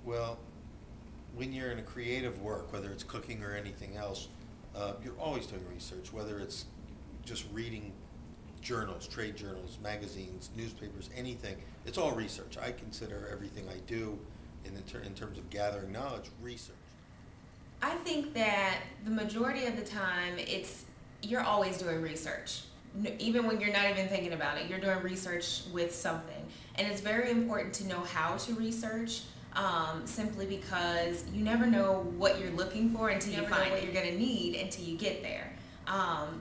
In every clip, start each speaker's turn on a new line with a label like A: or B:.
A: Well, when you're in a creative work, whether it's cooking or anything else, you're always doing research, whether it's just reading journals, trade journals, magazines, newspapers, anything. It's all research. I consider everything I do in terms of gathering knowledge, research.
B: I think that the majority of the time you're always doing research. Even when you're not even thinking about it, you're doing research with something. And it's very important to know how to research, simply because you never know what you're looking for until you find what you're going to need until you get there.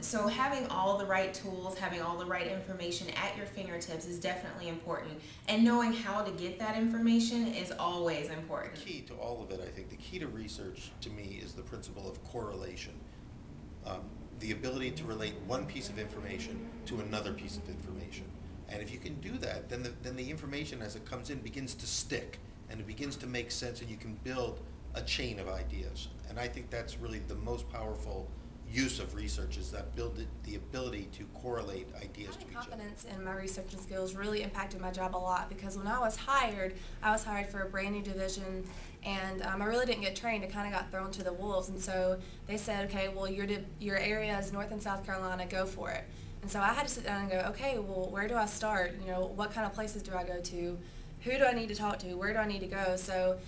B: So having all the right tools, having all the right information at your fingertips is definitely important. And knowing how to get that information is always important.
A: The key to all of it, I think, the key to research to me is the principle of correlation. The ability to relate one piece of information to another piece of information. And if you can do that, then the information as it comes in begins to stick and it begins to make sense, and you can build a chain of ideas. And I think that's really the most powerful use of research, is that the ability to correlate ideas to each other.
C: Confidence in my researching skills really impacted my job a lot, because when I was hired for a brand new division, and I really didn't get trained. I kind of got thrown to the wolves, and so they said, okay, well, your area is North and South Carolina, go for it. And so I had to sit down and go, okay, well, where do I start? You know, what kind of places do I go to? Who do I need to talk to? Where do I need to go? So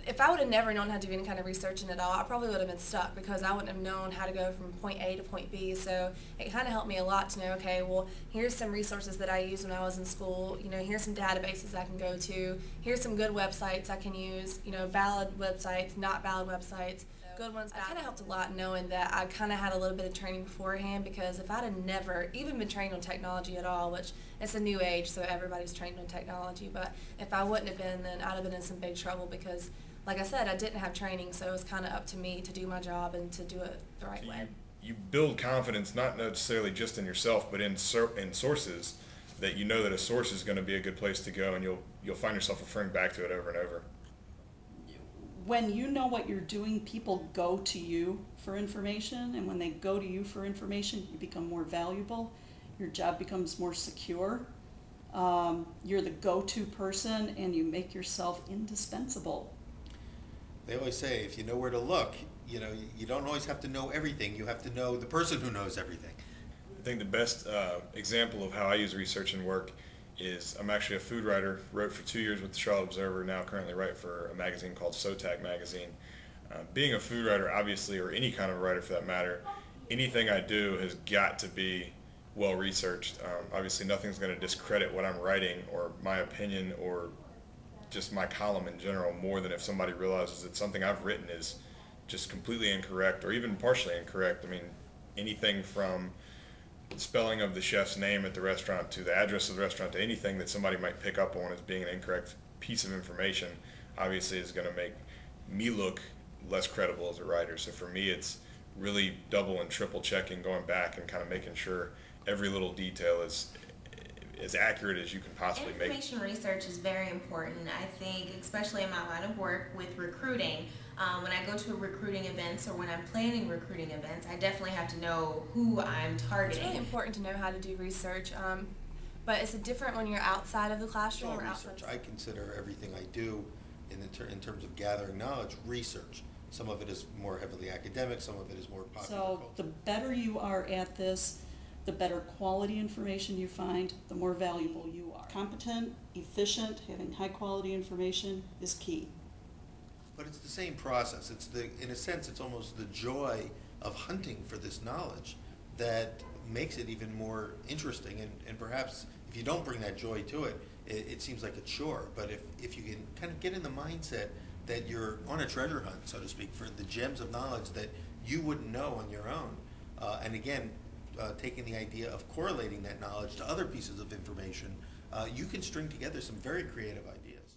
C: if I would have never known how to do any kind of researching at all, I probably would have been stuck, because I wouldn't have known how to go from point A to point B. So it kind of helped me a lot to know, okay, well, here's some resources that I used when I was in school. You know, here's some databases I can go to. Here's some good websites I can use. You know, valid websites, not valid websites. Good ones. It kind of helped a lot knowing that I kind of had a little bit of training beforehand, because if I'd have never even been trained on technology at all, which it's a new age, so everybody's trained on technology, but if I wouldn't have been, then I'd have been in some big trouble, because like I said, I didn't have training, so it was kind of up to me to do my job and to do it the right way.
D: You build confidence not necessarily just in yourself, but in sources, that you know that a source is going to be a good place to go, and you'll find yourself referring back to it over and over.
E: When you know what you're doing, people go to you for information, and when they go to you for information, you become more valuable. Your job becomes more secure. You're the go-to person, and you make yourself indispensable.
A: They always say, if you know where to look, you know, you don't always have to know everything. You have to know the person who knows everything.
D: I think the best example of how I use research in work is, I'm actually a food writer, wrote for 2 years with the Charlotte Observer, now currently write for a magazine called SOTAC magazine. Being a food writer, obviously, or any kind of writer for that matter, anything I do has got to be well researched. Obviously nothing's going to discredit what I'm writing or my opinion or just my column in general, more than if somebody realizes that something I've written is just completely incorrect or even partially incorrect. I mean, anything from the spelling of the chef's name at the restaurant to the address of the restaurant to anything that somebody might pick up on as being an incorrect piece of information, obviously is going to make me look less credible as a writer. So for me, it's really double and triple checking, going back and kind of making sure every little detail is as accurate as you can possibly make.
B: Information research is very important, I think, especially in my line of work with recruiting. When I go to recruiting events or when I'm planning recruiting events, I definitely have to know who I'm targeting.
C: It's really important to know how to do research, but it's different when you're outside of the classroom.
A: It's all research. I consider everything I do in terms of gathering knowledge research. Some of it is more heavily academic, some of it is more popular
E: So
A: culture.
E: the better you are at this, the better quality information you find, the more valuable you are. Competent, efficient, having high quality information is key.
A: But it's the same process. In a sense, it's almost the joy of hunting for this knowledge that makes it even more interesting. And perhaps if you don't bring that joy to it, it seems like a chore. But if you can kind of get in the mindset that you're on a treasure hunt, so to speak, for the gems of knowledge that you wouldn't know on your own, and again, taking the idea of correlating that knowledge to other pieces of information, you can string together some very creative ideas.